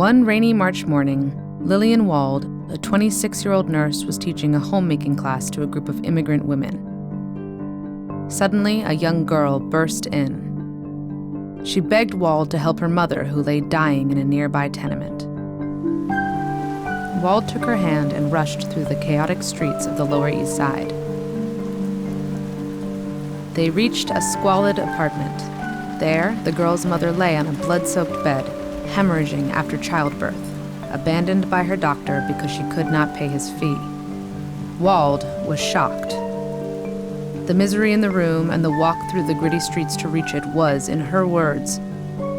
One rainy March morning, Lillian Wald, a 26-year-old nurse, was teaching a homemaking class to a group of immigrant women. Suddenly, a young girl burst in. She begged Wald to help her mother, who lay dying in a nearby tenement. Wald took her hand and rushed through the chaotic streets of the Lower East Side. They reached a squalid apartment. There, the girl's mother lay on a blood-soaked bed, hemorrhaging after childbirth, abandoned by her doctor because she could not pay his fee. Wald was shocked. The misery in the room and the walk through the gritty streets to reach it was, in her words,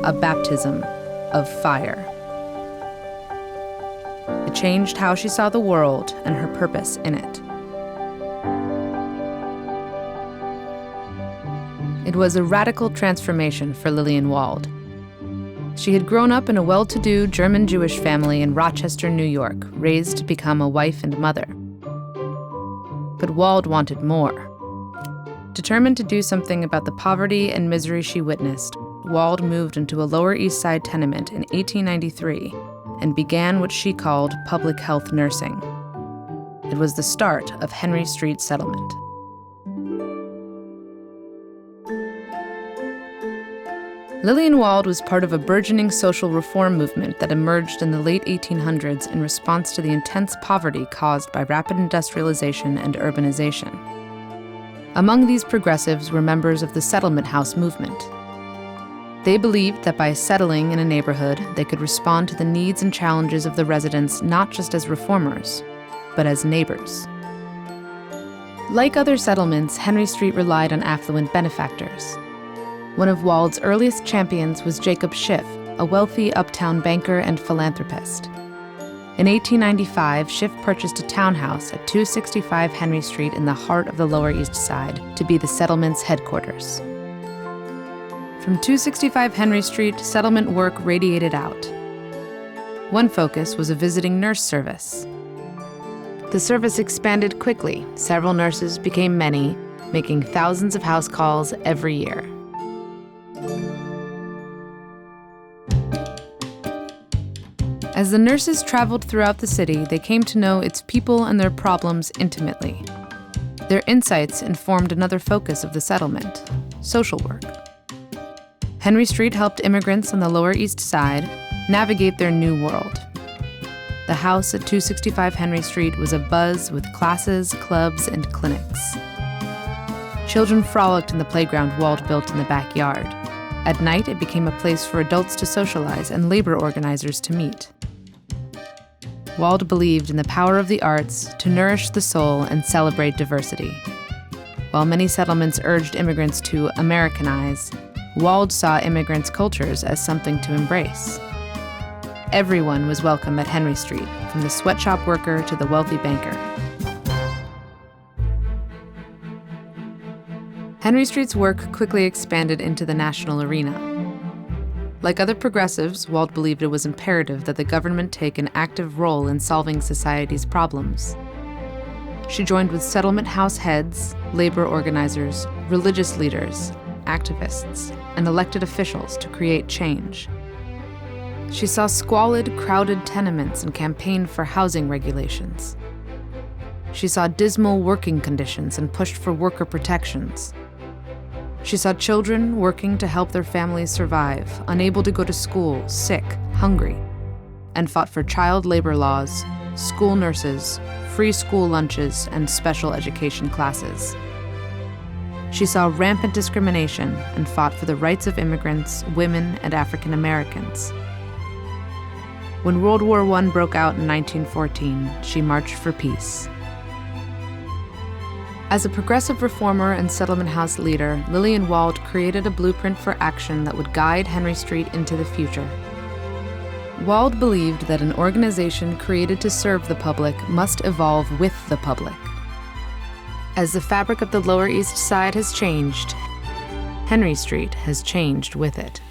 a baptism of fire. It changed how she saw the world and her purpose in it. It was a radical transformation for Lillian Wald. She had grown up in a well-to-do German-Jewish family in Rochester, New York, raised to become a wife and mother. But Wald wanted more. Determined to do something about the poverty and misery she witnessed, Wald moved into a Lower East Side tenement in 1893 and began what she called public health nursing. It was the start of Henry Street settlement. Lillian Wald was part of a burgeoning social reform movement that emerged in the late 1800s in response to the intense poverty caused by rapid industrialization and urbanization. Among these progressives were members of the settlement house movement. They believed that by settling in a neighborhood, they could respond to the needs and challenges of the residents not just as reformers, but as neighbors. Like other settlements, Henry Street relied on affluent benefactors. One of Wald's earliest champions was Jacob Schiff, a wealthy uptown banker and philanthropist. In 1895, Schiff purchased a townhouse at 265 Henry Street in the heart of the Lower East Side to be the settlement's headquarters. From 265 Henry Street, settlement work radiated out. One focus was a visiting nurse service. The service expanded quickly. Several nurses became many, making thousands of house calls every year. As the nurses traveled throughout the city, they came to know its people and their problems intimately. Their insights informed another focus of the settlement: social work. Henry Street helped immigrants on the Lower East Side navigate their new world. The house at 265 Henry Street was abuzz with classes, clubs, and clinics. Children frolicked in the playground Wald built in the backyard. At night, it became a place for adults to socialize and labor organizers to meet. Wald believed in the power of the arts to nourish the soul and celebrate diversity. While many settlements urged immigrants to Americanize, Wald saw immigrants' cultures as something to embrace. Everyone was welcome at Henry Street, from the sweatshop worker to the wealthy banker. Henry Street's work quickly expanded into the national arena. Like other progressives, Wald believed it was imperative that the government take an active role in solving society's problems. She joined with settlement house heads, labor organizers, religious leaders, activists, and elected officials to create change. She saw squalid, crowded tenements and campaigned for housing regulations. She saw dismal working conditions and pushed for worker protections. She saw children working to help their families survive, unable to go to school, sick, hungry, and fought for child labor laws, school nurses, free school lunches, and special education classes. She saw rampant discrimination and fought for the rights of immigrants, women, and African Americans. When World War I broke out in 1914, she marched for peace. As a progressive reformer and settlement house leader, Lillian Wald created a blueprint for action that would guide Henry Street into the future. Wald believed that an organization created to serve the public must evolve with the public. As the fabric of the Lower East Side has changed, Henry Street has changed with it.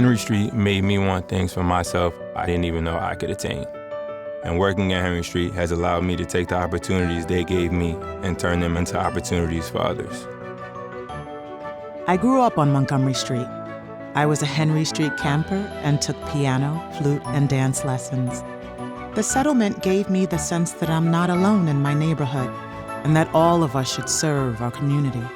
Henry Street made me want things for myself I didn't even know I could attain. And working at Henry Street has allowed me to take the opportunities they gave me and turn them into opportunities for others. I grew up on Montgomery Street. I was a Henry Street camper and took piano, flute, and dance lessons. The settlement gave me the sense that I'm not alone in my neighborhood and that all of us should serve our community.